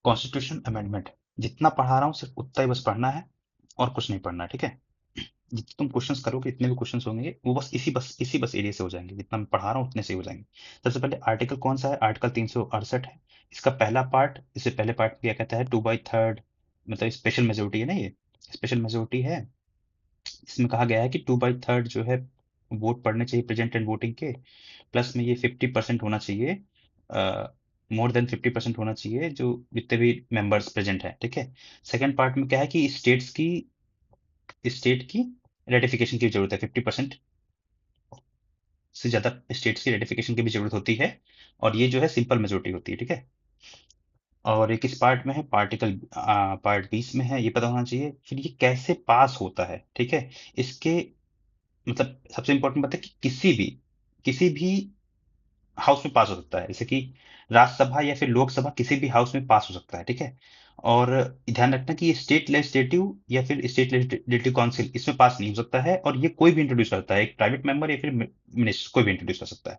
Constitution amendment, जितना पढ़ा रहा हूँ सिर्फ उतना ही बस पढ़ना है और कुछ नहीं पढ़ना है, ठीक है। जितने तुम क्वेश्चंस करोगे, इतने भी क्वेश्चंस होंगे वो बस इसी एरिया से हो जाएंगे, जितना मैं पढ़ा रहा हूँ उतने से ही हो जाएंगे। सबसे पहले आर्टिकल कौन सा है? आर्टिकल 368 है। इसका पहला पार्ट, इससे पहले पार्ट क्या कहता है? 2/3, मतलब स्पेशल मेजोरिटी है ना, ये स्पेशल मेजोरिटी है। इसमें कहा गया है कि 2/3 जो है वोट पड़ने चाहिए प्रेजेंट एंड वोटिंग के, प्लस में ये 50% होना चाहिए, मोर देन 50% होना चाहिए जो जितने भी मेंबर्स प्रेजेंट हैं, ठीक है। सेकंड पार्ट में क्या है कि स्टेट की रेटिफिकेशन की जरूरत है, 50% से ज्यादा स्टेट्स की रेटिफिकेशन की भी जरूरत होती है, और ये जो है सिंपल मेजोरिटी होती है, ठीक है। और ये किस पार्ट में है? पार्ट 20 में है, ये पता होना चाहिए। फिर ये कैसे पास होता है, ठीक है। इसके मतलब सबसे इंपॉर्टेंट बात है कि किसी भी हाउस में पास हो सकता है, जैसे कि राज्यसभा या फिर लोकसभा किसी भी हाउस में पास हो सकता है, ठीक है। और ध्यान रखना कि ये स्टेट लेजिस्लेटिव या फिर स्टेट लेजिस्लेटिव काउंसिल इसमें पास नहीं हो सकता है, और ये कोई भी इंट्रोड्यूस करता है, एक प्राइवेट मेंबर या फिर मिनिस्टर कोई भी इंट्रोड्यूस कर सकता है।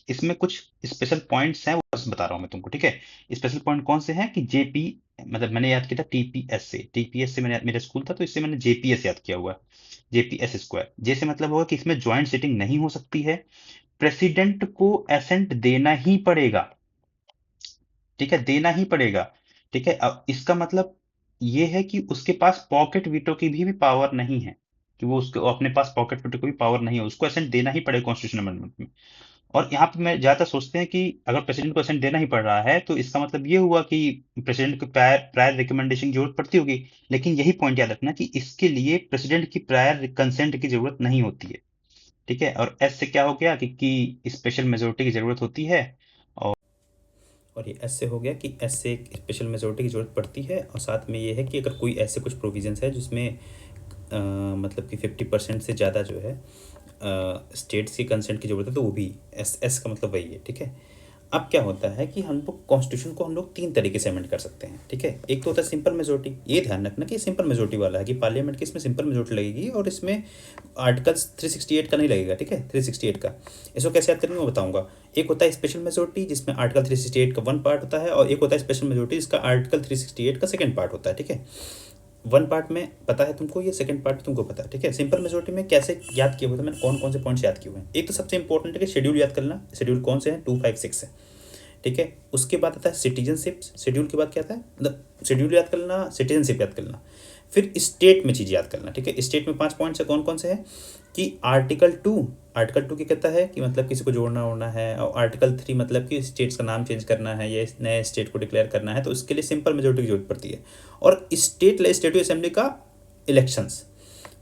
इसमें कुछ स्पेशल पॉइंट्स हैं, वो बस बता रहा हूँ मैं तुमको, ठीक है। स्पेशल पॉइंट कौन से हैं कि जेपी, मतलब मैंने याद किया था टीपीएस से मैंने, मेरा स्कूल था तो इससे मैंने जेपीएस याद किया हुआ है। जेपीएस स्क्वायर, जैसे मतलब होगा कि इसमें ज्वाइंट सिटिंग नहीं हो सकती है, प्रेसिडेंट को एसेंट देना ही पड़ेगा, ठीक है, देना ही पड़ेगा, ठीक है। अब इसका मतलब ये है कि उसके पास पॉकेट वीटो की भी पावर नहीं है, कि वो उसके अपने पास पॉकेट वीटो की भी पावर नहीं है, उसको एसेंट देना ही पड़ेगा कॉन्स्टिट्यूशन अमेंडमेंट में। और यहाँ पे मैं ज्यादातर सोचते हैं कि अगर प्रेसिडेंट को एसेंट देना ही पड़ रहा है तो इसका मतलब ये हुआ कि प्रेसिडेंट को प्रायर प्रायर रिकमेंडेशन की जरूरत पड़ती होगी, लेकिन यही पॉइंट याद रखना कि इसके लिए प्रेसिडेंट की प्रायर कंसेंट की जरूरत नहीं होती है, ठीक है। और एस से क्या हो गया कि स्पेशल मेजोरिटी की जरूरत होती है। और ये ऐसे हो गया कि ऐसे एक स्पेशल मेजोरिटी की ज़रूरत पड़ती है, और साथ में ये है कि अगर कोई ऐसे कुछ प्रोविजंस है जिसमें मतलब कि 50% से ज़्यादा जो है स्टेट्स की कंसेंट की ज़रूरत है, तो वो भी एस एस का मतलब वही है, ठीक है। अब क्या होता है कि हम लोग कॉन्स्टिट्यूशन को हम लोग तीन तरीके से अमेंड कर सकते हैं, ठीक है। एक तो होता है सिंपल मेजोरिटी, ये ध्यान रखना कि सिंपल मेजोरिटी वाला है कि पार्लियामेंट की इसमें सिंपल मेजोरिटी लगेगी, और इसमें आर्टिकल्स 368 का नहीं लगेगा, ठीक है। 368 का इसको कैसे याद करेंगे मैं बताऊंगा। एक होता है स्पेशल मेजोरिटी जिसमें आर्टिकल 368 का वन पार्ट होता है, और एक होता है स्पेशल मेजोरिटी जिसका आर्टिकल 368 का सेकंड पार्ट होता है, ठीक है। वन पार्ट में पता है तुमको, ये सेकंड पार्ट तुमको पता है, ठीक है। सिंपल मेजोरिटी में कैसे याद किए हुए थे मैंने, कौन कौन से पॉइंट्स याद किए हुए हैं। एक तो सबसे इंपॉर्टेंट है कि शेड्यूल याद करना, शेड्यूल कौन से हैं, 256 है, ठीक है। उसके बाद आता है सिटीजनशिप, शेड्यूल के बाद क्या आता है, मतलब शेड्यूल याद करना, सिटीजनशिप याद करना, फिर स्टेट में चीज़ याद करना, ठीक है। स्टेट में 5 पॉइंट्स है, कौन कौन से हैं कि आर्टिकल 2 क्या कहता है कि मतलब किसी को जोड़ना ओड़ना है, और आर्टिकल 3 मतलब कि स्टेट्स का नाम चेंज करना है या नए स्टेट को डिक्लेयर करना है, तो उसके लिए सिंपल मेजोरिटी की जरूरत पड़ती है। और स्टेट लेजिस्लेटिव असेंबली का इलेक्शंस,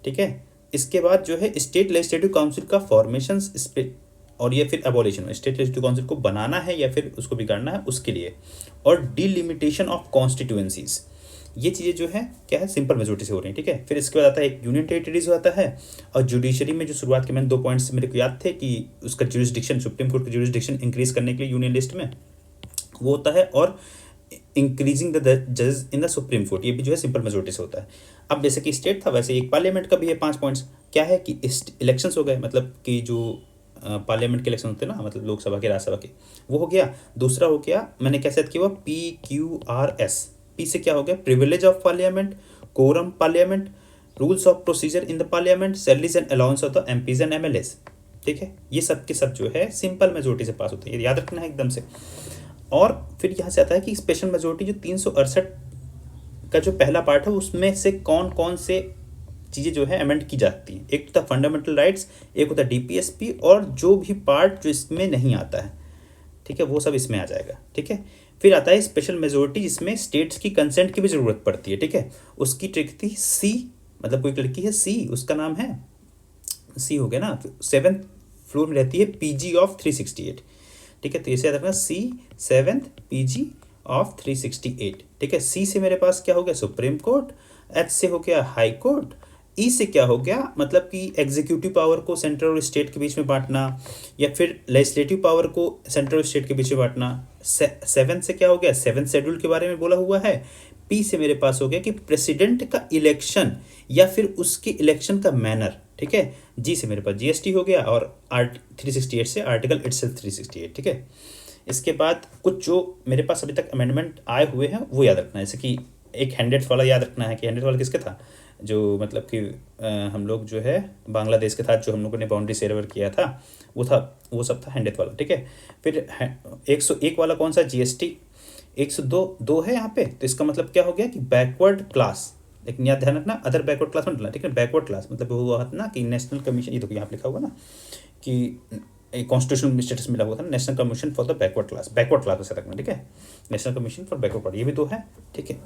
ठीक है। इसके बाद जो है स्टेट लेजिस्लेटिव काउंसिल का फॉर्मेशन, और ये फिर एबोलिशन में स्टेट लेजिस्लेटिव काउंसिल को बनाना है या फिर उसको बिगाड़ना है उसके लिए, और डिलिमिटेशन ऑफ कॉन्स्टिट्यूएंसीज, ये चीज़ें जो है क्या है सिंपल मेजोरिटी से हो रही है, ठीक है। फिर इसके बाद आता है एक यूनियन टेरिटरीज आता है, और जुडिशरी में जो शुरुआत के मैंने 2 पॉइंट्स मेरे को याद थे कि उसका जुरिस्डिक्शन, सुप्रीम कोर्ट का जुरिस्डिक्शन इंक्रीज करने के लिए यूनियन लिस्ट में वो होता है, और इंक्रीजिंग द जजेस इन द सुप्रीम कोर्ट, ये भी जो है सिंपल मेजोरिटी से होता है। अब जैसे कि स्टेट था वैसे एक पार्लियामेंट का भी है 5 पॉइंट्स, क्या है कि इलेक्शंस हो गए, मतलब कि जो पार्लियामेंट के इलेक्शन होते हैं ना, मतलब लोकसभा के राज्यसभा के, वो हो गया। दूसरा हो गया, मैंने कैसे याद किया हुआ, PQRS, पी से क्या हो गया, privilege of parliament, quorum parliament, rules of procedure in the parliament, salaries and allowance of the MPs and MLAs, ठीक है। ये सब के सब जो है सिंपल मेजोरिटी से पास होते हैं, ये याद रखना है एकदम से। और फिर यहाँ से आता है कि स्पेशल मेजोरिटी जो 368 का जो पहला पार्ट है उसमें से कौन कौन से चीज़ें जो है अमेंड की जाती हैं। एक होता है फंडामेंटल राइट्स, एक होता है DPSP, और जो भी पार्ट जो इसमें नहीं आता है, ठीक है, वो सब इसमें आ जाएगा, ठीक है। फिर आता है स्पेशल मेजोरिटी जिसमें स्टेट्स की कंसेंट की भी जरूरत पड़ती है, ठीक है। उसकी ट्रिक थी सी, मतलब कोई लड़की है सी, उसका नाम है सी, हो गया ना, 7th फ्लोर में रहती है, PG ऑफ 368, ठीक है। तो इसे याद रखना, C7th PG ऑफ 368, ठीक है। C से मेरे पास क्या हो गया, सुप्रीम कोर्ट, H से हो गया हाई कोर्ट, E से क्या हो गया, मतलब कि एग्जीक्यूटिव पावर को सेंट्रल और स्टेट के बीच में बांटना, या फिर लेजिस्लेटिव पावर को सेंट्रल और स्टेट के बीच में बांटना। 7 से क्या हो गया, 7th शेड्यूल के बारे में बोला हुआ है। P से मेरे पास हो गया कि प्रेसिडेंट का इलेक्शन या फिर उसके इलेक्शन का मैनर, ठीक है। G से मेरे पास GST हो गया, और 368 से आर्टिकल इटसेल्फ 368, ठीक है। इसके बाद कुछ जो मेरे पास अभी तक अमेंडमेंट आए हुए हैं वो याद रखना है, जैसे कि एक हैंडेड वाला याद रखना है कि हैंडेड वाला किसका था, जो मतलब कि हम लोग जो है बांग्लादेश के साथ जो हम लोगों ने बाउंड्री सेवर किया था वो था, वो सब था हैंडेड वाला, ठीक है। फिर 101 वाला कौन सा, जीएसटी। 102 दो है यहाँ पे, तो इसका मतलब क्या हो गया कि बैकवर्ड क्लास, लेकिन यहाँ ध्यान रखना अदर बैकवर्ड क्लास मत डलना, ठीक है। बैकवर्ड क्लास मतलब वो हुआ था ना कि नेशनल कमीशन, ये देखो यहाँ पे लिखा हुआ ना कि कॉन्स्टिट्यूशनल स्टेटस मिला हुआ था national commission for the backward class ऐसा रखना, ठीक है। National commission for backward class, ये भी दो है, ठीक है।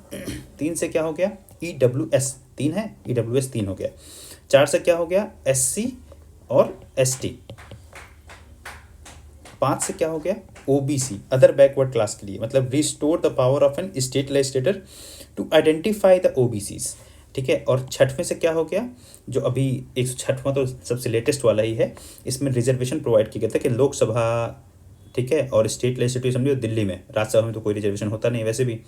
3 से क्या हो गया, EWS 3 है, EWS 3 हो गया। 4 से क्या हो गया, SC और ST। 5 से क्या हो गया, OBC अदर बैकवर्ड क्लास के लिए, मतलब restore the power of an state legislator to identify the OBCs, ठीक है। और 6वें से क्या हो गया, जो अभी 106वां तो सबसे लेटेस्ट वाला ही है, इसमें रिजर्वेशन प्रोवाइड किया गया था कि लोकसभा, ठीक है, और स्टेट लेजिस्लेटिव असेंबली दिल्ली में, राज्यसभा में तो कोई रिजर्वेशन होता नहीं वैसे भी,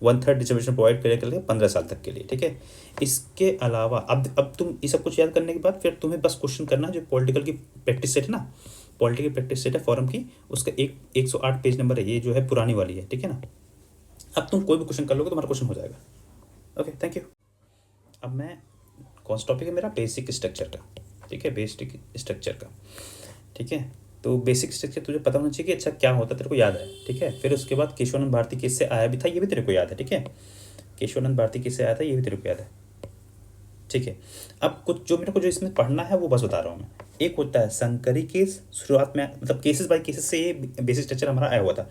1/3 रिजर्वेशन प्रोवाइड करने के लिए 15 साल तक के लिए, ठीक है। इसके अलावा अब तुम ये सब कुछ याद करने के बाद फिर तुम्हें बस क्वेश्चन करना, जो पॉलिटिकल की प्रैक्टिस सेट है ना, पॉलिटिकल प्रैक्टिस सेट है फॉरम की, उसका 108 पेज नंबर है, ये जो है पुरानी वाली है, ठीक है ना। अब तुम कोई भी क्वेश्चन कर लोगे तो तुम्हारा क्वेश्चन हो जाएगा। Okay, thank you. अब मैं कौन सा टॉपिक है मेरा, बेसिक स्ट्रक्चर का, ठीक है, बेसिक स्ट्रक्चर का, ठीक है। तो बेसिक स्ट्रक्चर तुझे पता होना चाहिए कि अच्छा क्या होता है, तेरे को याद है, ठीक है। फिर उसके बाद केशवानंद भारती किससे आया भी था, ये भी तेरे को याद है, ठीक है। केशवानंद भारती किससे आया था, ये भी तेरे को याद है, ठीक है। अब कुछ जो मेरे को जो इसमें पढ़ना है वो बस बता रहा हूँ मैं। एक होता है संकरी केस, शुरुआत में मतलब केसेस बाय केसेस से ये बेसिक स्ट्रक्चर हमारा आया हुआ था।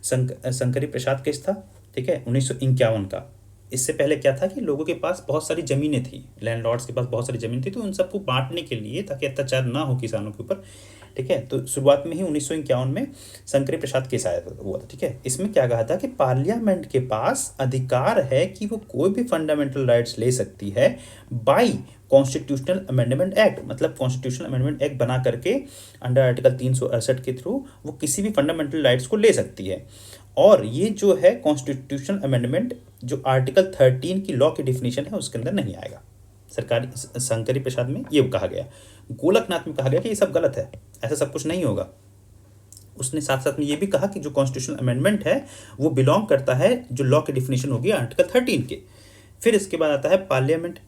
संकरी प्रसाद केस था, ठीक है, 1951 का। इससे पहले क्या था कि लोगों के पास बहुत सारी ज़मीनें थी, लैंडलॉर्ड्स के पास बहुत सारी ज़मीन थी, तो उन सबको बांटने के लिए ताकि अत्याचार ना हो किसानों के ऊपर, ठीक है। तो शुरुआत में ही 1951 में शंकरी प्रसाद केस आया हुआ था, ठीक है। इसमें क्या कहा था कि पार्लियामेंट के पास अधिकार है कि वो कोई भी फंडामेंटल राइट्स ले सकती है बाई कॉन्स्टिट्यूशनल अमेंडमेंट एक्ट, मतलब कॉन्स्टिट्यूशनल अमेंडमेंट एक्ट बना करके अंडर आर्टिकल 368 के थ्रू वो किसी भी फंडामेंटल राइट्स को ले सकती है। और ये जो है कॉन्स्टिट्यूशनल अमेंडमेंट जो आर्टिकल 13 की लॉ की डिफिनीशन है उसके अंदर नहीं आएगा। सरकारी शंकरी प्रसाद में ये कहा गया, गोलकनाथ में कहा गया कि ये सब गलत है, ऐसा सब कुछ नहीं होगा। उसने साथ साथ में ये भी कहा कि जो कॉन्स्टिट्यूशनल अमेंडमेंट है वो बिलोंग करता है जो लॉ की डिफिनीशन होगी आर्टिकल 13 के। फिर इसके बाद आता है पार्लियामेंट।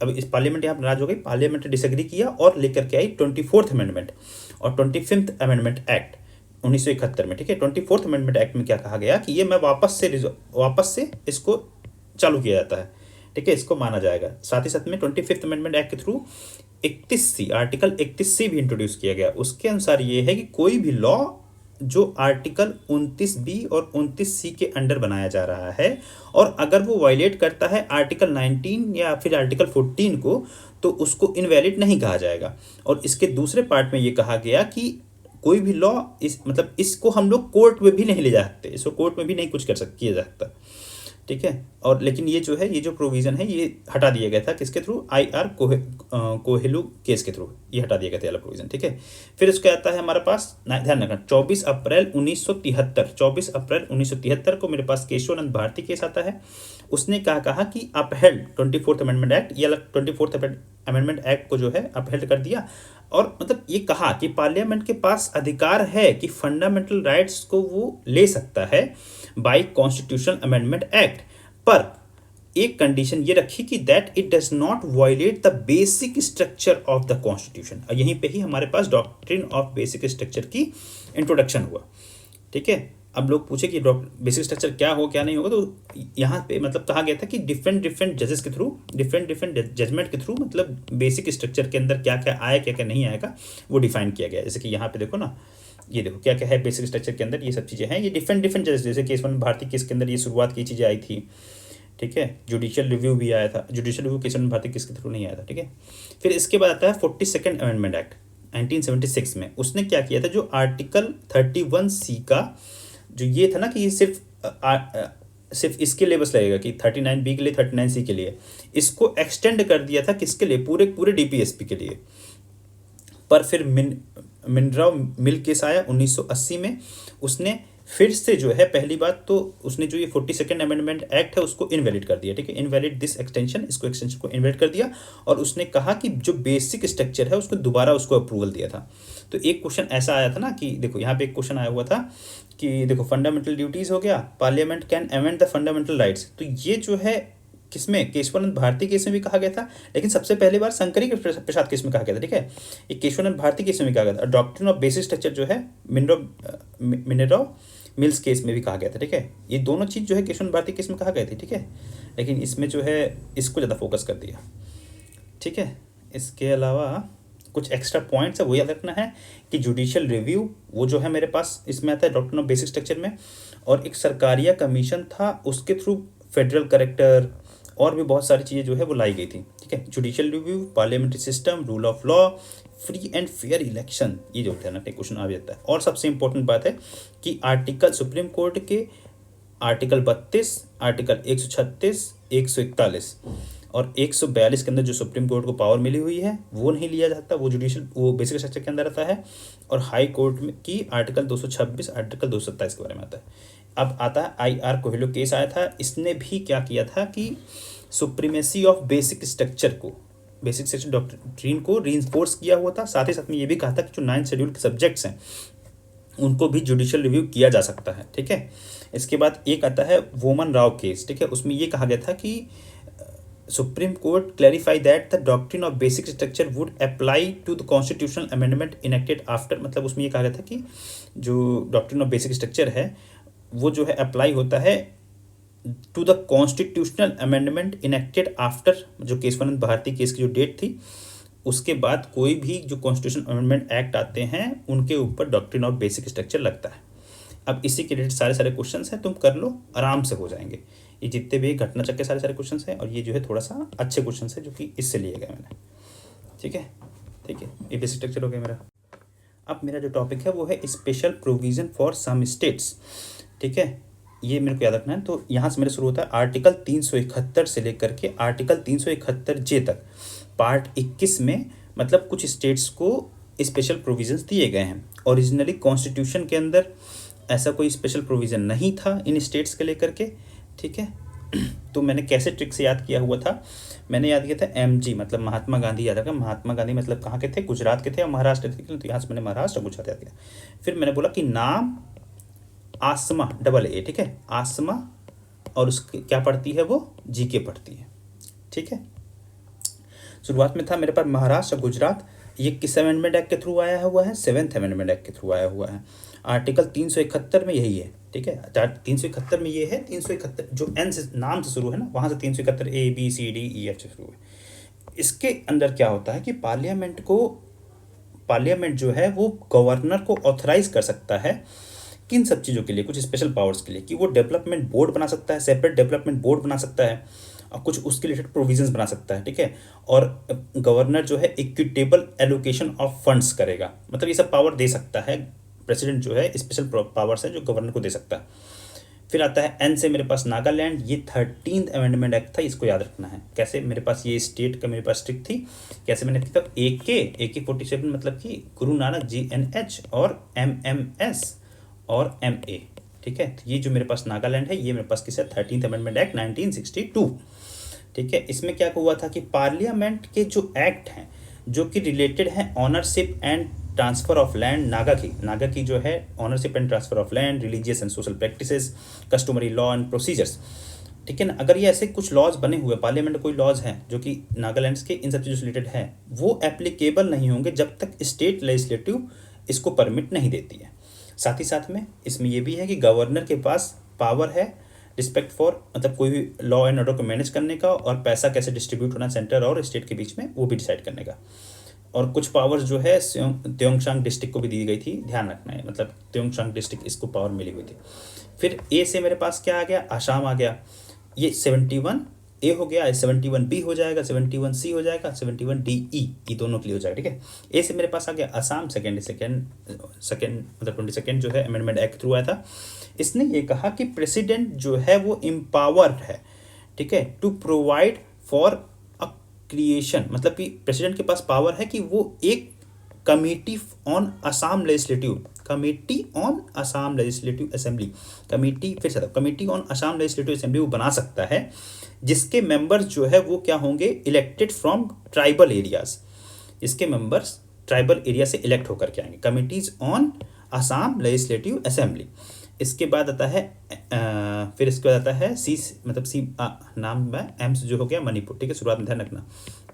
अब इस पार्लियामेंट यहाँ नाराज हो गई, पार्लियामेंट ने डिसएग्री किया और लेकर के आई 24th अमेंडमेंट और 25th अमेंडमेंट एक्ट 1971 में, ठीक है। 24th अमेंडमेंट एक्ट में क्या कहा गया कि ये मैं वापस से इसको चालू किया जाता है, ठीक है, इसको माना जाएगा। साथ ही साथ में 25th अमेंडमेंट एक्ट के थ्रू 31C आर्टिकल 31C भी इंट्रोड्यूस किया गया। उसके अनुसार ये है कि कोई भी लॉ जो आर्टिकल 29B और 29C के अंडर बनाया जा रहा है और अगर वो वायलेट करता है आर्टिकल 19 या फिर आर्टिकल 14 को, तो उसको इनवैलिड नहीं कहा जाएगा। और इसके दूसरे पार्ट में ये कहा गया कि कोई भी लॉ इस मतलब इसको हम लोग कोर्ट में भी नहीं ले जा सकते, इसको कोर्ट में भी नहीं कुछ किया जा सकता, ठीक है। और लेकिन ये जो है, ये जो प्रोविज़न है ये हटा दिया गया था किसके थ्रू, IR कोहेलू केस के थ्रू ये हटा दिया गया था, वाला प्रोविज़न, ठीक है। फिर उसका आता है हमारे पास, ध्यान रखना, 24 अप्रैल 1973 को मेरे पास केशवानंद भारती केस आता है। उसने कहा कि अपहेल्ड 24th अमेंडमेंट एक्ट, ये 24th अमेंडमेंट एक्ट को जो है अपहेल्ड कर दिया। और मतलब ये कहा कि पार्लियामेंट के पास अधिकार है कि फंडामेंटल राइट्स को वो ले सकता है बाय कॉन्स्टिट्यूशनल अमेंडमेंट एक्ट, पर एक कंडीशन ये रखी कि that it does not violate the basic structure of the constitution. यहीं पे ही हमारे पास डॉक्ट्रिन ऑफ बेसिक स्ट्रक्चर की इंट्रोडक्शन हुआ, ठीक है। अब लोग पूछे कि बेसिक स्ट्रक्चर क्या हो क्या नहीं होगा, तो यहाँ पे मतलब कहा गया था कि डिफरेंट जजेस के थ्रू, डिफरेंट जजमेंट के थ्रू, मतलब बेसिक स्ट्रक्चर के अंदर क्या क्या आया क्या क्या नहीं आएगा वो डिफाइन किया गया। जैसे कि यहाँ पे देखो ना, ये देखो क्या क्या है बेसिक स्ट्रक्चर के अंदर, ये सब चीज़ें हैं, ये डिफरेंट जजेस, जैसे केशवानंद भारती केस के अंदर ये शुरुआत की चीज़ें आई थी, ठीक है। जुडिशियल रिव्यू भी आया था, judicial review Keshavananda Bharati case के थ्रू नहीं आया था, ठीक है। फिर इसके बाद आता है 42nd अमेंडमेंट एक्ट 1976 में। उसने क्या किया था, जो आर्टिकल 31C का जो ये था ना कि ये सिर्फ इसके लिए बस लगेगा कि 39B के लिए 39C के लिए, इसको एक्सटेंड कर दिया था किसके लिए, पूरे DPSP के लिए। पर फिर मिनराव मिल केस आया 1980 में, उसने फिर से जो है पहली बात तो उसने जो ये 42nd अमेंडमेंट एक्ट है उसको इनवैलिड कर दिया, ठीक है, इनवैलिड दिस एक्सटेंशन, इसको एक्सटेंशन को इनवैलिड कर दिया। और उसने कहा कि जो बेसिक स्ट्रक्चर है उसको दोबारा उसको अप्रूवल दिया था। तो एक क्वेश्चन ऐसा आया था ना कि देखो यहाँ पे एक क्वेश्चन आया हुआ था कि देखो फंडामेंटल ड्यूटीज हो गया, parliament can amend the fundamental rights, तो ये जो है किसमें, केशवानंद भारती केस में भी कहा गया था, लेकिन सबसे पहली बार शंकरी प्रसाद केस में कहा गया था, ठीक है। ये केशवानंद भारती केस में भी कहा गया था। डॉक्ट्रिन ऑफ बेसिक स्ट्रक्चर जो है मिनरव मिल्स केस में भी कहा गया था, ठीक है। ये दोनों चीज़ जो है केशवानंद भारती केस में कहा गया थी, ठीक है, लेकिन इसमें जो है इसको ज़्यादा फोकस कर दिया, ठीक है। इसके अलावा कुछ एक्स्ट्रा पॉइंट्स है वो याद रखना है कि जुडिशियल रिव्यू वो जो है मेरे पास इसमें आता है डॉक्ट्रिन ऑफ बेसिक स्ट्रक्चर में, और एक सरकारिया कमीशन था उसके थ्रू फेडरल करेक्टर और भी बहुत सारी चीज़ें जो है वो लाई गई थी, ठीक है। Judicial review, parliamentary system, rule of law, free and fair election, ये जो ध्यान रखने क्वेश्चन आ जाता है। और सबसे इंपॉर्टेंट बात है कि आर्टिकल सुप्रीम कोर्ट के आर्टिकल 32, आर्टिकल 136, 141 और 142 के अंदर जो सुप्रीम कोर्ट को पावर मिली हुई है वो नहीं लिया जाता, वो जुडिशियल वो बेसिक स्ट्रक्चर के अंदर आता है। और हाई कोर्ट में की आर्टिकल 226, आर्टिकल 227 के बारे में आता है। अब आता है IR कोहेलो केस आया था, इसने भी क्या किया था कि सुप्रीमेसी ऑफ बेसिक स्ट्रक्चर को, बेसिक स्ट्रक्चर डॉक्ट्रिन को रीइंफोर्स किया हुआ था। साथ ही साथ में ये भी कहा था कि जो 9 शेड्यूल के सब्जेक्ट्स हैं उनको भी जुडिशियल रिव्यू किया जा सकता है, ठीक है। इसके बाद एक आता है वोमन राव केस, ठीक है, उसमें ये कहा गया था कि supreme court clarify that the doctrine of basic structure would apply to the constitutional amendment enacted after, मतलब उसमें ये कहा गया था कि जो डॉक्ट्रिन ऑफ बेसिक स्ट्रक्चर है वो जो है अप्लाई होता है to the constitutional amendment enacted after, जो केशवानंद भारती केस की जो डेट थी उसके बाद कोई भी जो कॉन्स्टिट्यूशन अमेंडमेंट एक्ट आते हैं उनके ऊपर डॉक्ट्रिन ऑफ बेसिक स्ट्रक्चर लगता है। अब इसी के रिलेटेड सारे क्वेश्चंस हैं, तुम कर लो, आराम से हो जाएंगे। ये जितने भी घटना चक्र के सारे क्वेश्चंस हैं, और ये जो है थोड़ा सा अच्छे क्वेश्चंस हैं जो कि इससे लिए गए मैंने, ठीक है। ये बेसिक स्ट्रक्चर हो गया मेरा। अब मेरा जो टॉपिक है वो है special provision for some states, ठीक है, ये मेरे को याद रखना है। तो यहाँ से मेरा शुरू होता है आर्टिकल 371 से लेकर के आर्टिकल 371J तक, पार्ट 21 में मतलब कुछ स्टेट्स को स्पेशल प्रोविजंस दिए गए हैं। ओरिजिनली कॉन्स्टिट्यूशन के अंदर ऐसा कोई स्पेशल प्रोविज़न नहीं था इन स्टेट्स के लेकर के, ठीक है। तो मैंने कैसे ट्रिक से याद किया हुआ था, मैंने याद किया था MG मतलब महात्मा गांधी याद रखा। महात्मा गांधी मतलब कहाँ के थे, गुजरात के थे और महाराष्ट्र के थे, तो यहाँ से मैंने महाराष्ट्र और गुजरात याद किया। फिर मैंने बोला कि नाम आसमा AA, ठीक है, आसमा, और उसकी क्या पढ़ती है वो GK पढ़ती है, ठीक है। शुरुआत में था मेरे पास महाराष्ट्र और गुजरात, ये किस अमेंडमेंट एक्ट के थ्रू आया हुआ है, 7th अमेंडमेंट एक्ट के थ्रू आया हुआ है। आर्टिकल 371 में यही है, ठीक है, 371 में ये है, 371 जो N से नाम से शुरू है ना, वहाँ से 371 ABCDEF से शुरू है। इसके अंदर क्या होता है कि पार्लियामेंट जो है वो गवर्नर को ऑथराइज कर सकता है किन सब चीज़ों के लिए, कुछ स्पेशल पावर्स के लिए, कि वो डेवलपमेंट बोर्ड बना सकता है, सेपरेट डेवलपमेंट बोर्ड बना सकता है और कुछ उसके रिलेटेड प्रोविजंस बना सकता है, ठीक है। और गवर्नर जो है इक्विटेबल एलोकेशन ऑफ फंड्स करेगा, मतलब ये सब पावर दे सकता है प्रेसिडेंट, जो है स्पेशल पावर्स है जो गवर्नर को दे सकता है। फिर आता है N से मेरे पास नागालैंड, ये 13th अमेंडमेंट एक्ट था, इसको याद रखना है। कैसे, मेरे पास ये स्टेट का मेरे पास ट्रिक थी, कैसे मैंने किया, AK-47 मतलब कि गुरु नानक GNH और MMS और MA, ठीक है। तो ये जो मेरे पास नागालैंड है ये मेरे पास किस है, 13th अमेंडमेंट एक्ट 1962, ठीक है। इसमें क्या हुआ था कि पार्लियामेंट के जो एक्ट हैं जो कि रिलेटेड हैं ownership and transfer of land, Naga की जो है ownership and transfer of land, religious and social practices, customary law and procedures, ठीक है ना। अगर ये ऐसे कुछ लॉज बने हुए पार्लियामेंट कोई लॉज हैं जो कि नागालैंड के इन सब चीज़ों से रिलेटेड है, वो एप्लीकेबल नहीं होंगे जब तक स्टेट लेजिस्लेटिव इसको परमिट नहीं देती है। साथ ही साथ में इसमें यह भी है कि गवर्नर के पास पावर है रिस्पेक्ट फॉर, मतलब कोई भी लॉ एंड ऑर्डर को मैनेज करने का, और पैसा कैसे डिस्ट्रीब्यूट होना सेंटर और स्टेट के बीच में वो भी डिसाइड करने का। और कुछ पावर्स जो है त्योंगशांग डिस्ट्रिक्ट को भी दी गई थी, ध्यान रखना है, मतलब त्योंगशांग डिस्ट्रिक्ट इसको पावर मिली हुई थी। फिर A से मेरे पास क्या आ गया, आसाम आ गया, ये 71A हो गया, 71B हो जाएगा, 71C हो जाएगा, 71DE, ये दोनों के लिए हो जाएगा, ठीक है। A से मेरे पास आ गया आसाम, सेकेंड मतलब 22nd जो है अमेंडमेंट एक्ट थ्रू आया था। इसने ये कहा कि प्रेसिडेंट जो है वो एम्पावर्ड है, ठीक है, to provide for a creation, मतलब कि प्रेसिडेंट के पास पावर है कि वो एक committee on Assam legislative committee on Assam legislative assembly, committee फिर से committee on Assam legislative assembly वो बना सकता है जिसके मेंबर्स जो है वो क्या होंगे, इलेक्टेड फ्रॉम ट्राइबल एरियाज, इसके मेंबर्स ट्राइबल एरिया से इलेक्ट होकर के आएंगे, committees on Assam legislative assembly. इसके बाद आता है फिर इसके बाद आता है सी, मतलब सी नाम में एम से जो हो गया मणिपुर, ठीक है, शुरुआत में ध्यान रखना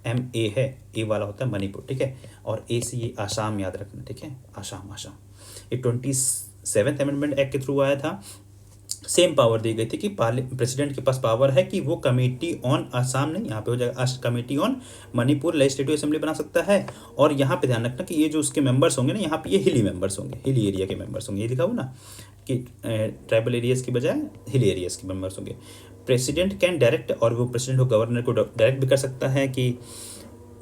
एम ए है, ए वाला होता है मणिपुर, ठीक है, और ए से ये आसाम याद रखना, ठीक है, आसाम, आसाम। ये 27th अमेंडमेंट एक्ट के थ्रू आया था। सेम पावर दी गई थी कि प्रेसिडेंट के पास पावर है कि वो कमेटी ऑन आसाम नहीं, यहाँ पे हो जाएगा committee on Manipur legislative assembly बना सकता है। और यहाँ पे ध्यान रखना कि ये जो उसके मेंबर्स होंगे ना, यहाँ पे ये हिली मेंबर्स होंगे, हिली एरिया के मेंबर्स होंगे, ये लिखा हुआ ना कि ट्राइबल एरियाज की बजाय हिली एरियाज के मेंबर्स होंगे। प्रेसिडेंट कैन डायरेक्ट, और वो प्रेसिडेंट को गवर्नर को डायरेक्ट भी कर सकता है कि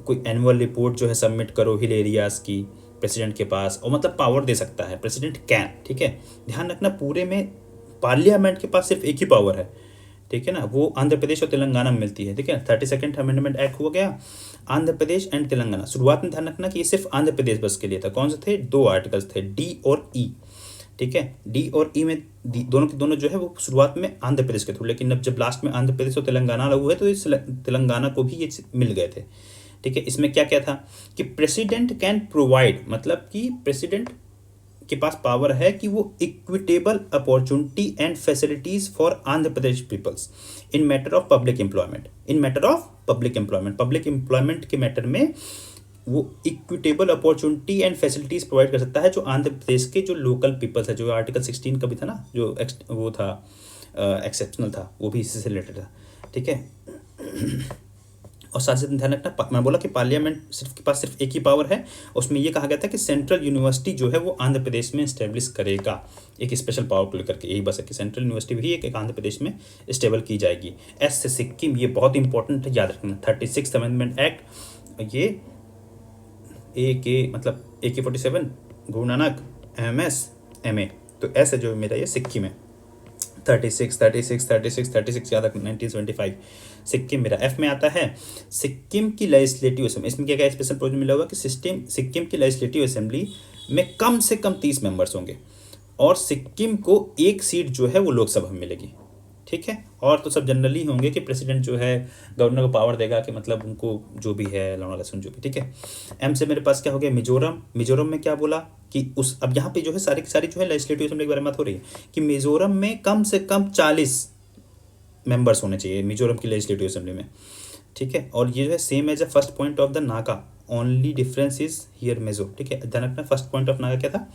कोई एनुअल रिपोर्ट जो है सबमिट करो हिल एरियाज की प्रेसिडेंट के पास, और मतलब पावर दे सकता है, प्रेसिडेंट कैन, ठीक है। ध्यान रखना पूरे में पार्लियामेंट के पास सिर्फ एक ही पावर है, ठीक है ना, वो आंध्र प्रदेश और तेलंगाना में मिलती है, ठीक है। 32nd अमेंडमेंट एक्ट हो गया, आंध्र प्रदेश एंड तेलंगाना। शुरुआत में ध्यान रखना कि ये सिर्फ आंध्र प्रदेश बस के लिए था। कौन से थे, 2 आर्टिकल्स थे, डी और ई, ठीक है। डी और ई में दोनों के दोनों जो है वो शुरुआत में आंध्र प्रदेश के थ्रू, लेकिन अब जब लास्ट में आंध्र प्रदेश और तेलंगाना लागू हुए तो इस तेलंगाना को भी ये मिल गए थे, ठीक है। इसमें क्या क्या था कि प्रेसिडेंट कैन प्रोवाइड, मतलब कि प्रेसिडेंट के पास पावर है कि वो equitable opportunity and facilities for Andhra Pradesh peoples in matter of public employment, in matter of public employment, public employment के मैटर में वो equitable opportunity and facilities provide कर सकता है जो आंध्र प्रदेश के जो लोकल पीपल्स है, जो आर्टिकल 16 का भी था ना, जो वो था एक्सेप्शनल था, वो भी इससे रिलेटेड था, ठीक है। और साथ ही ध्यान रखना, मैं बोला कि पार्लियामेंट सिर्फ के पास सिर्फ एक ही पावर है, उसमें ये कहा गया था कि सेंट्रल यूनिवर्सिटी जो है वो आंध्र प्रदेश में इस्टेब्लिश करेगा, एक स्पेशल पावर को लेकर के, यही बस है कि सेंट्रल यूनिवर्सिटी भी एक आंध्र प्रदेश में स्टेबल की जाएगी। एस से सिक्किम, ये बहुत इंपॉर्टेंट है, याद रखना। 36th अमेंडमेंट एक्ट, ये ए के मतलब AK-47, Guru Nanak, MS, MA, तो ऐसे जो मेरा ये सिक्किम है, 36 याद रखना, 1975 सिक्किम मेरा F में आता है। सिक्किम की लेजिस्लेटिव असेंबली, इसमें क्या क्या स्पेशल प्रोविजन मिला हुआ कि सिक्किम की लेजिस्लेटिव असेंबली में कम से कम 30 मेंबर्स होंगे, और सिक्किम को 1 सीट जो है वो लोकसभा में मिलेगी, ठीक है। और तो सब जनरली होंगे कि प्रेसिडेंट जो है गवर्नर को पावर देगा कि मतलब उनको जो भी है लौना लहसुन जो भी, ठीक है। एम से मेरे पास क्या हो गया, मिजोरम। मिजोरम में क्या बोला कि उस, अब यहाँ पे जो है सारी की सारी जो है लेजिस्लेटिव असेंबली के बारे में बात हो रही है कि मिजोरम में कम से कम 40 मेंबर्स होने चाहिए मिजोरम की लेजिस्लेटिव असेंबली में, ठीक है। और ये जो है same as a first point of the Naga, only difference is here Mizo, ठीक है। ध्यान रखना फर्स्ट पॉइंट ऑफ नागा क्या था,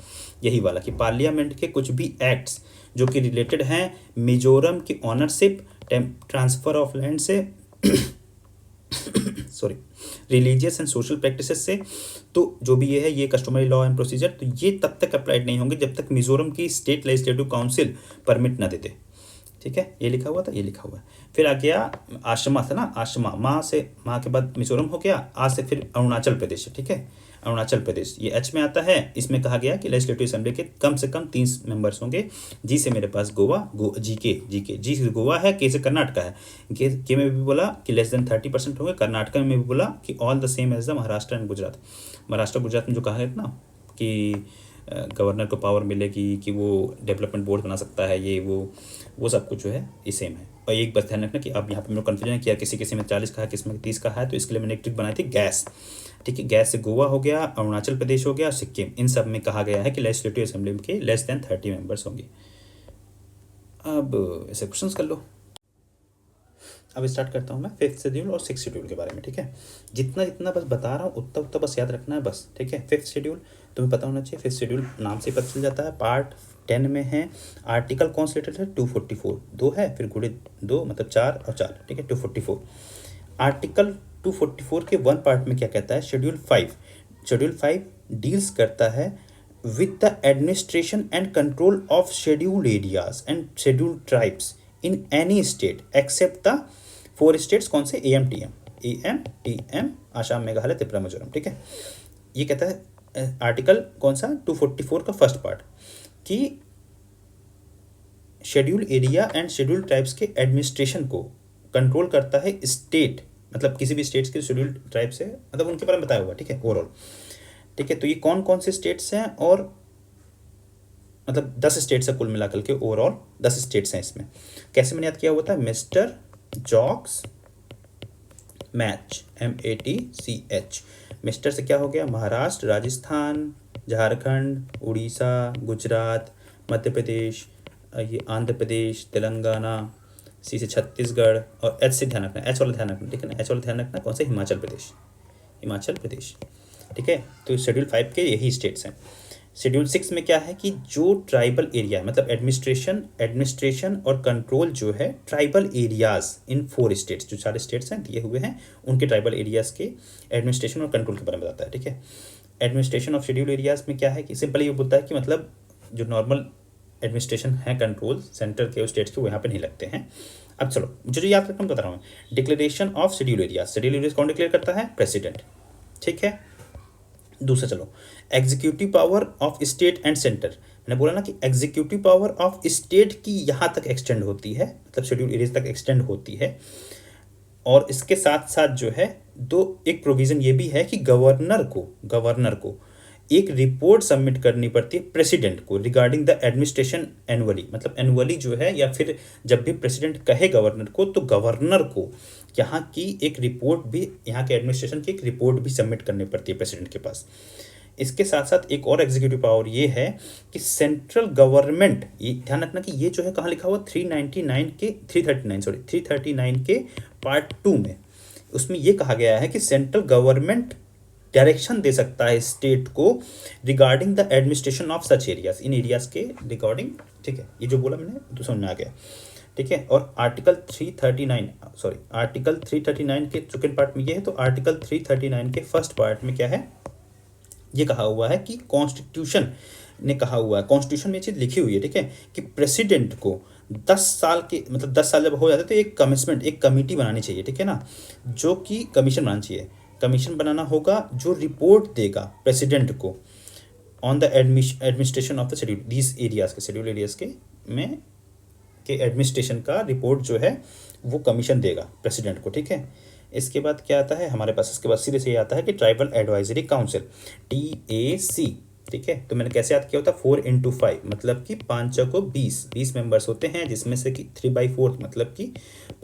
यही वाला कि पार्लियामेंट के कुछ भी एक्ट्स जो कि रिलेटेड हैं मिजोरम की ऑनरशिप, ट्रांसफर ऑफ लैंड से sorry, religious and social practices से, तो जो भी ये है ये कस्टमरी लॉ एंड प्रोसीजर, तो ये तब तक अप्लाइड नहीं होंगे जब तक मिजोरम की स्टेट लेजिस्लेटिव काउंसिल परमिट ना देते, ठीक है। ये लिखा हुआ था, ये लिखा हुआ है। फिर आ गया आसमा था ना, आसमा, माँ के बाद मिजोरम हो गया, आज से फिर अरुणाचल प्रदेश है, ठीक है, अरुणाचल प्रदेश, ये H में आता है। इसमें कहा गया कि लेजिस्लेटिव असेंबली के कम से कम 30 मेंबर्स होंगे। जी से मेरे पास गोवा, जी से गोवा है, के से कर्नाटका है। के में भी बोला कि लेस देन 30% होंगे, कर्नाटका में भी बोला कि all the same as the Maharashtra and Gujarat. Maharashtra Gujarat में जो कहा है ना कि गवर्नर को पावर मिलेगी कि वो डेवलपमेंट बोर्ड बना सकता है, ये वो सब कुछ जो है ये सेम है। और एक बस ध्यान रखना कि अब यहाँ पे मेरे कन्फ्यूजन किया, किसी में 40 का है, किसी में 30 का है, तो इसके लिए मैंने एक ट्रिक बनाई थी, गैस, ठीक है। गैस से गोवा हो गया, अरुणाचल प्रदेश हो गया, सिक्किम, इन सब में कहा गया है कि लेजिस्लेटिव असेंबली के लेस देन 30 मेंबर्स होंगे। अब ऐसे क्वेश्चंस कर लो। अब स्टार्ट करता हूँ मैं 5th शेड्यूल और 6th शेड्यूल के बारे में, ठीक है। जितना जितना बस बता रहा हूँ उतना उतना बस याद रखना है बस, ठीक है। 5th शेड्यूल तुम्हें पता होना चाहिए, 5th शेड्यूल नाम से पता चल जाता है। पार्ट 10 में है, आर्टिकल कौन से रिलेटेड है, 244, 2 है, फिर गुड़े 2 मतलब 4 और 4, ठीक है, 244। आर्टिकल 244 के 1 पार्ट में क्या कहता है, शेड्यूल 5 डील्स करता है with the administration and control of scheduled areas and scheduled tribes in any state except the 4 states, कौन से, AM, आसाम, मेघालय, त्रिपुरा, मिजोरम, ठीक है। ये कहता है आर्टिकल कौन सा, 244 का फर्स्ट पार्ट, कि schedule area and schedule tribes के एडमिनिस्ट्रेशन को कंट्रोल करता है स्टेट, मतलब किसी भी स्टेट्स के शेड्यूल ट्राइब से, मतलब उनके बारे में बताया हुआ, ठीक है, ओवरऑल, ठीक है। तो ये कौन कौन से स्टेट्स हैं और मतलब 10 स्टेट्स है कुल मिलाकर के, ओवरऑल 10 स्टेट्स हैं इसमें। कैसे मैंने याद किया हुआ था, मिस्टर जॉक्स मैच, MATCH। मिस्टर से क्या हो गया, महाराष्ट्र, राजस्थान, झारखंड, उड़ीसा, गुजरात, मध्य प्रदेश, ये आंध्र प्रदेश, तेलंगाना, C से छत्तीसगढ़, और H से ध्यान रखना, H वाला ध्यान रखना, ठीक है ना, H वाला ध्यान रखना, कौन से, हिमाचल प्रदेश, हिमाचल प्रदेश, ठीक है। तो शेड्यूल 5 के यही स्टेट्स हैं। शेड्यूल 6 में क्या है कि जो ट्राइबल एरिया है, मतलब एडमिनिस्ट्रेशन और कंट्रोल जो है ट्राइबल एरियाज इन 4 स्टेट्स, जो 4 स्टेट्स हैं दिए हुए हैं, उनके ट्राइबल एरियाज के एडमिनिस्ट्रेशन और कंट्रोल के बारे में बताता है, ठीक है। एडमिनिस्ट्रेशन ऑफ शेड्यूल एरियाज में क्या है कि सिंपली ये बोलता है कि मतलब जो नॉर्मल एडमिनिस्ट्रेशन है, कंट्रोल सेंटर के और स्टेट्स के, वो यहाँ पे नहीं लगते हैं। अब चलो, जो याद रखना बता रहा हूँ, declaration of schedule areas, schedule areas कौन डिक्लेयर करता है, प्रेसिडेंट, ठीक है। दूसरा चलो, executive power of state and centre, मैंने बोला ना कि एग्जीक्यूटिव पावर ऑफ स्टेट की यहाँ तक एक्सटेंड होती है, मतलब शेड्यूल एरियाज तक एक्सटेंड होती है। और इसके साथ साथ जो है एक प्रोविजन ये भी है कि गवर्नर को एक रिपोर्ट सबमिट करनी पड़ती है प्रेसिडेंट को रिगार्डिंग द एडमिनिस्ट्रेशन एनुअली, मतलब एनुअली जो है, या फिर जब भी प्रेसिडेंट कहे गवर्नर को, तो गवर्नर को यहाँ की एक रिपोर्ट भी, यहाँ के एडमिनिस्ट्रेशन की एक रिपोर्ट भी सबमिट करनी पड़ती है प्रेसिडेंट के पास। इसके साथ साथ एक और एग्जीक्यूटिव पावर ये है कि सेंट्रल गवर्नमेंट, ये ध्यान रखना कि ये जो है कहाँ लिखा हुआ, 339 के पार्ट 2 में, उसमें ये कहा गया है कि सेंट्रल गवर्नमेंट डायरेक्शन दे सकता है स्टेट को regarding the administration of such areas, in areas के रिगार्डिंग, ठीक है। ये जो बोला मैंने तो समझ में आ गया, ठीक है। और आर्टिकल 339 के सेकंड पार्ट में ये है, तो आर्टिकल 339 के फर्स्ट पार्ट में क्या है, ये कहा हुआ है कि कॉन्स्टिट्यूशन ने कहा हुआ है, कॉन्स्टिट्यूशन में चीज़ लिखी हुई है, ठीक है, कि प्रेसिडेंट को 10 साल के, मतलब 10 साल जब हो जाते तो एक कमिटमेंट, एक कमेटी बनानी चाहिए, ठीक है ना, जो कि कमीशन बनानी चाहिए, कमीशन बनाना होगा जो रिपोर्ट देगा प्रेसिडेंट को on the administration of the schedule these areas के, शेड्यूल एरियाज के में के एडमिनिस्ट्रेशन का रिपोर्ट जो है वो कमीशन देगा प्रेसिडेंट को, ठीक है। इसके बाद क्या आता है हमारे पास, इसके बाद सीधे से ये आता है कि ट्राइबल एडवाइजरी काउंसिल, TAC, ठीक है। तो मैंने कैसे याद किया होता, 4x5, मतलब कि 5 को 20 मेंबर्स होते हैं, जिसमें से कि 3/4 मतलब कि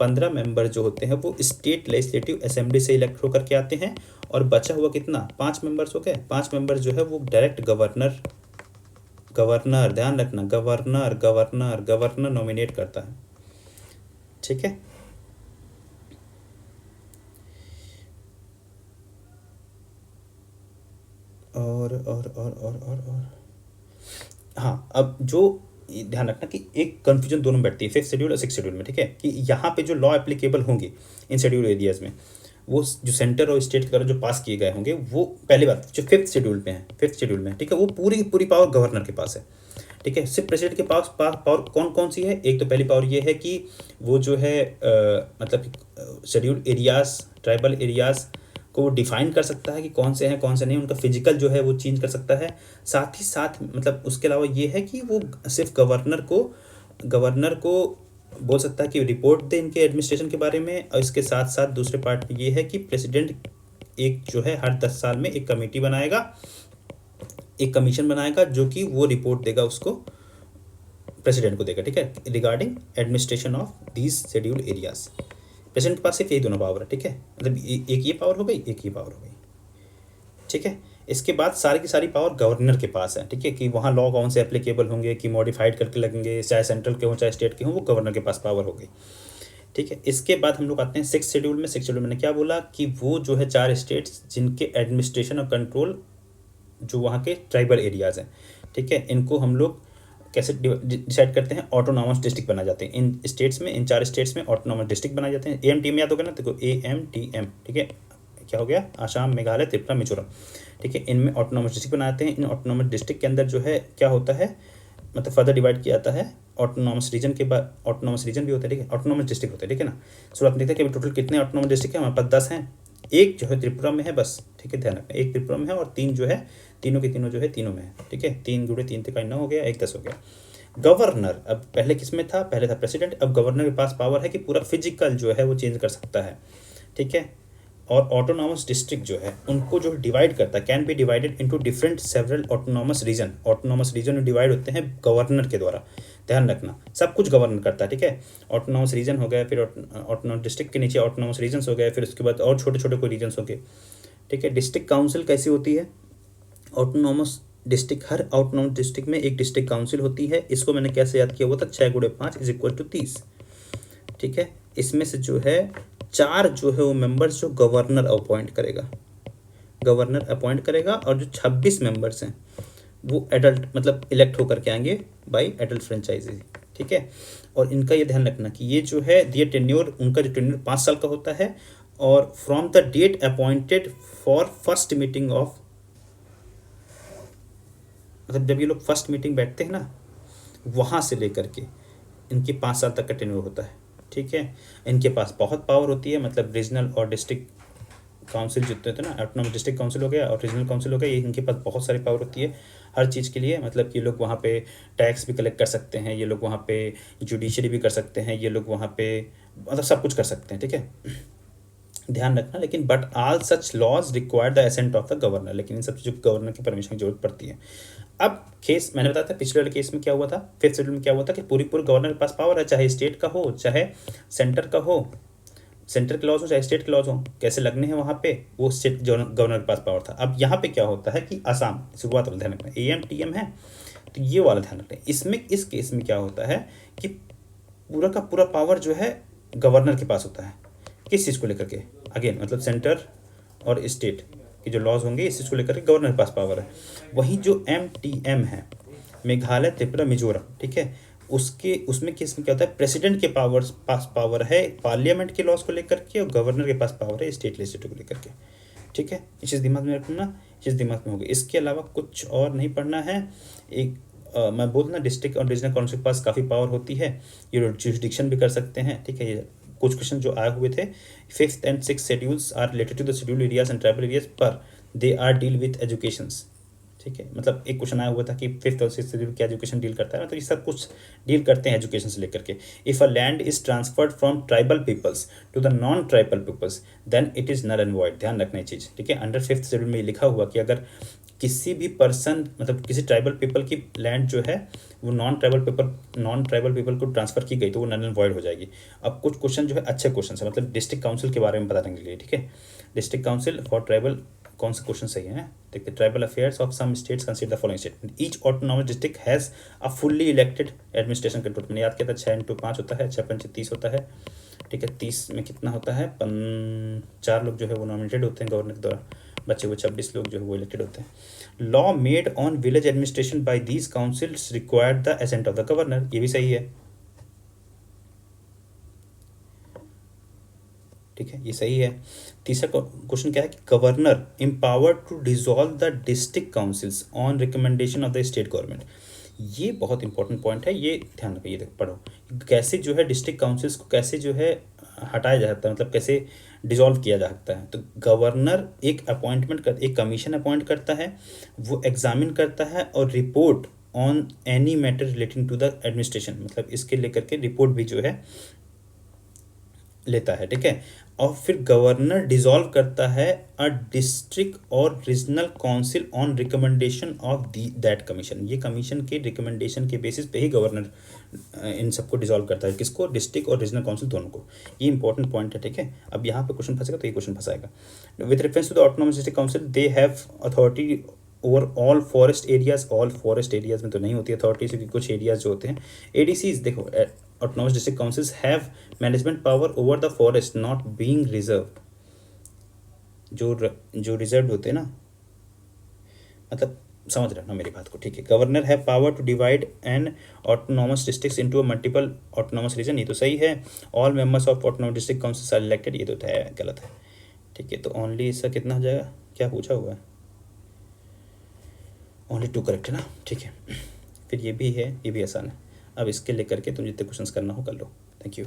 15 मेंबर जो होते हैं वो स्टेट लेजिस्लेटिव असेंबली से इलेक्ट होकर के आते हैं, और बचा हुआ कितना, 5 मेंबर्स हो गए, 5 मेंबर जो है वो डायरेक्ट गवर्नर, ध्यान रखना, गवर्नर नॉमिनेट करता है, ठीक है। और हाँ, अब जो ध्यान रखना कि एक कन्फ्यूजन दोनों बैठती है 5th शेड्यूल और 6th शेड्यूल में, ठीक है, कि यहाँ पे जो लॉ एप्लीकेबल होंगे इन शेड्यूल एरियाज में, वो जो सेंटर और स्टेट के द्वारा जो पास किए गए होंगे, वो पहली बात जो 5th शेड्यूल में है, 5th शेड्यूल में, ठीक है, वो पूरी पूरी पावर गवर्नर के पास है, ठीक है। सिर्फ प्रेसिडेंट के पास पावर कौन कौन सी है, एक तो पहली पावर ये है कि वो जो है मतलब शेड्यूल एरियाज, ट्राइबल एरियाज को डिफाइन कर सकता है कि कौन से हैं कौन से नहीं, उनका फिजिकल जो है वो चेंज कर सकता है। साथ ही साथ मतलब उसके अलावा ये है कि वो सिर्फ गवर्नर को बोल सकता है कि रिपोर्ट दे इनके एडमिनिस्ट्रेशन के बारे में, और इसके साथ साथ दूसरे पार्ट में ये है कि प्रेसिडेंट एक जो है हर 10 साल में एक कमेटी बनाएगा, एक कमीशन बनाएगा, जो कि वो रिपोर्ट देगा उसको, प्रेसिडेंट को देगा, ठीक है, regarding administration of these schedule areas. President के पास सिर्फ यही दोनों पावर है, ठीक है, मतलब एक ये पावर हो गई, एक ये पावर हो गई, ठीक है। इसके बाद सारी की सारी पावर गवर्नर के पास है, ठीक है, कि वहाँ लॉ कौन से एप्लीकेबल होंगे, कि मॉडिफाइड करके लगेंगे, चाहे सेंट्रल के हों चाहे स्टेट के हों, वो गवर्नर के पास पावर हो गई, ठीक है। इसके बाद हम लोग आते हैं 6th शेड्यूल में। 6th शेड्यूल मैंने क्या बोला कि वो जो है 4 स्टेट्स जिनके एडमिनिस्ट्रेशन और कंट्रोल जो वहाँ के ट्राइबल एरियाज हैं, ठीक है, इनको हम लोग कैसे डिसाइड करते हैं, ऑटोनॉमस डिस्ट्रिक्ट बनाए जाते हैं इन स्टेट्स में, इन 4 स्टेट्स में ऑटोनॉमस डिस्ट्रिक्ट बनाए जाते हैं। AMTM याद होगा ना, देखो AMTM, ठीक है, क्या हो गया, आसाम, मेघालय, त्रिपुरा, मिजोरम, ठीक है, इनमें ऑटोनॉमस डिस्ट्रिक्ट बनाते हैं। इन ऑटोनॉमस डिस्ट्रिक्ट के अंदर जो है क्या होता है, मतलब फर्दर डिवाइड किया जाता है ऑटोनॉमस रीजन के बाद, ऑटोनॉमस रीजन भी होता है, ठीक है, ऑटोनॉमस डिस्ट्रिक्ट होता है, ठीक है ना। शुरुआत में देखते हैं कि टोटल कितने ऑटोनॉमस डिस्ट्रिक्ट है, हमारे पास 10 हैं, एक जो है त्रिपुरा में है बस, ठीक है, ध्यान रखना, एक त्रिपुरा में है, और 3 जो है तीनों के तीनों जो है तीनों में है, ठीक है, 3 गुणे 3 तक 9 हो गया, 1 10 हो गया। गवर्नर, अब पहले किस में था, पहले था प्रेसिडेंट, अब गवर्नर के पास पावर है कि पूरा फिजिकल जो है वो चेंज कर सकता है, ठीक है। और ऑटोनॉमस डिस्ट्रिक्ट जो है उनको जो डिवाइड करता है, can be divided into different several autonomous region. Autonomous region में डिवाइड होते हैं गवर्नर के द्वारा, ध्यान रखना सब कुछ गवर्नर करता है, ठीक है। ऑटोनॉमस रीजन हो गया, फिर ऑटोनॉमस डिस्ट्रिक्ट के नीचे ऑटोनॉमस रीजन्स हो गए, फिर उसके बाद और छोटे छोटे कोई रीजन्स हो गए, ठीक है। डिस्ट्रिक्ट काउंसिल कैसी होती है, ऑटोनॉमस डिस्ट्रिक्ट, हर ऑटोनॉमस डिस्ट्रिक्ट में एक डिस्ट्रिक्ट काउंसिल होती है। इसको मैंने कैसे याद किया हुआ था, 6 × 5 = 30, ठीक है। इसमें से जो है 4 जो है वो मेंबर्स जो गवर्नर अपॉइंट करेगा, गवर्नर अपॉइंट करेगा, और जो 26 मेंबर्स हैं वो एडल्ट मतलब इलेक्ट होकर के आएंगे बाय एडल्ट फ्रेंचाइजी, ठीक है। और इनका ये ध्यान रखना कि ये जो है ये टेन्योर, उनका जो टेन्योर 5 साल का होता है, और from the date appointed for first meeting of, मतलब जब ये लोग फर्स्ट मीटिंग बैठते हैं ना, वहाँ से लेकर के इनकी 5 साल तक का टेन्योर होता है, ठीक है। इनके पास बहुत पावर होती है, मतलब रीजनल और डिस्ट्रिक्ट काउंसिल जितने थे ना, ऑटोनॉमस डिस्ट्रिक्ट काउंसिल हो गया और रीजनल काउंसिल हो गया, ये इनके पास बहुत सारी पावर होती है हर चीज़ के लिए। मतलब कि ये लोग वहाँ पे टैक्स भी कलेक्ट कर सकते हैं, ये लोग वहाँ पे जुडिशरी भी कर सकते हैं, ये लोग वहाँ पे मतलब सब कुछ कर सकते हैं, ठीक है, ध्यान रखना। लेकिन but all such laws require the assent of the governor, लेकिन इन सब चीज़ों को गवर्नर की परमिशन की जरूरत पड़ती है। अब केस मैंने बताया था पिछले वाले केस में क्या हुआ था, 5th शेड्यूल में क्या हुआ था कि पूरी गवर्नर के पास पावर है, चाहे स्टेट का हो चाहे सेंटर का हो, सेंटर के लॉज हो चाहे स्टेट के लॉज हो, कैसे लगने हैं वहाँ पे, वो स्टेट गवर्नर के पास पावर था। अब यहाँ पे क्या होता है कि आसाम शुरुआत वाला ध्यान रखना, AM TM है तो ये वाला ध्यान रखना। इसमें इस केस में क्या होता है कि पूरा का पूरा पावर जो है गवर्नर के पास होता है, किस चीज़ को लेकर के, अगेन मतलब सेंटर और स्टेट के जो लॉज होंगे इस चीज़ को लेकर के गवर्नर के पास पावर है। वहीं जो MTM है, मेघालय त्रिपुरा मिजोरम, ठीक है, उसके उसमें किस में क्या होता है, प्रेसिडेंट के पास पावर है पार्लियामेंट के लॉज को लेकर के, और गवर्नर के पास पावर है स्टेट लेजिस्लेटिव को लेकर के, ठीक है। ये चीज़ दिमाग में रखना, ये चीज़ दिमाग में होगी। इसके अलावा कुछ और नहीं पढ़ना है। एक मैं बोलना डिस्ट्रिक्ट और रीजनल काउंसिल के पास काफ़ी पावर होती है, ये जुरिसडिक्शन भी कर सकते हैं, ठीक है। ये कुछ क्वेश्चन जो आए हुए थे, 5th and 6th schedules are related to the schedule areas and tribal areas, पर they are deal with educations, ठीक है। मतलब एक क्वेश्चन आया हुआ था कि 5th और 6th शेड्यूल क्या एजुकेशन डील करता है, मतलब ये सब कुछ डील करते हैं एजुकेशन से लेकर के। If a land is transferred from tribal peoples to the non tribal peoples then it is null and void, ध्यान रखना ये चीज़, ठीक है। अंडर 5th शेड्यूल में लिखा हुआ कि अगर किसी भी पर्सन मतलब किसी ट्राइबल पीपल की लैंड जो है वो नॉन ट्राइबल पीपल को ट्रांसफर की गई तो वो नल एंड वॉइड हो जाएगी। अब कुछ क्वेश्चन जो है अच्छे क्वेश्चन है, मतलब डिस्ट्रिक्ट काउंसिल के बारे में बताने के लिए, ठीक है। डिस्ट्रिक्ट काउंसिल फॉर ट्राइबल, कौन सा क्वेश्चन सही है, देखिए, tribal affairs of some states consider the following statement, each autonomous district has a fully elected administration control. मैंने याद किया था 6 × 5 होता है, 6 × 5 = 30 होता है, ठीक है। 30 में कितना होता है, 4 लोग जो है वो नॉमिनेटेड होते हैं गवर्नर के द्वारा, बचे हुए 26 लोग जो है वो इलेक्टेड होते हैं। Law made on village administration by these councils required the assent of the governor, ये भी सही है, ठीक है, ये सही है। तीसरा क्वेश्चन क्या है कि governor empowered to dissolve the district councils on recommendation of the state government, ये बहुत इंपॉर्टेंट पॉइंट है, ये ध्यान रखिए, ये पढ़ो कैसे जो है डिस्ट्रिक्ट काउंसिल्स को कैसे जो है हटाया जा सकता है, मतलब कैसे डिसॉल्व किया जा सकता है। तो गवर्नर एक कमीशन अपॉइंट करता है, वो एग्जामिन करता है और report on any matter relating to the administration, मतलब इसके लेकर के रिपोर्ट भी जो है लेता है, ठीक है। और फिर गवर्नर डिसॉल्व करता है अ डिस्ट्रिक्ट और regional council on recommendation of that commission, ये कमीशन के रिकमेंडेशन के बेसिस पे ही गवर्नर इन सबको डिसॉल्व करता है, किसको, डिस्ट्रिक्ट और रीजनल काउंसिल दोनों को। ये इंपॉर्टेंट पॉइंट है, ठीक है। अब यहाँ पे क्वेश्चन फंसेगा तो ये क्वेश्चन फंसाएगा। With reference to the autonomous district council they have authority over all forest areas, all forest areas में तो नहीं होती अथॉरिटी, क्योंकि कुछ एरियाज जो होते हैं ADCs, देखो autonomous district councils have management power over the forest not being reserved, जो रिजर्व होते हैं ना, मतलब समझ रहे हो ना मेरी बात को, ठीक है। Governor have power to divide an autonomous districts into a multiple autonomous region, ये तो सही है। All members of autonomous district councils are elected, ये तो है गलत है, ठीक है। तो ओनली इसका कितना हो जाएगा, क्या पूछा हुआ है, ओनली 2 करेक्ट है ना, ठीक है। फिर ये भी है, ये भी आसान है। अब इसके लेकर के तुम जितने क्वेश्चंस करना हो कर लो। Thank you.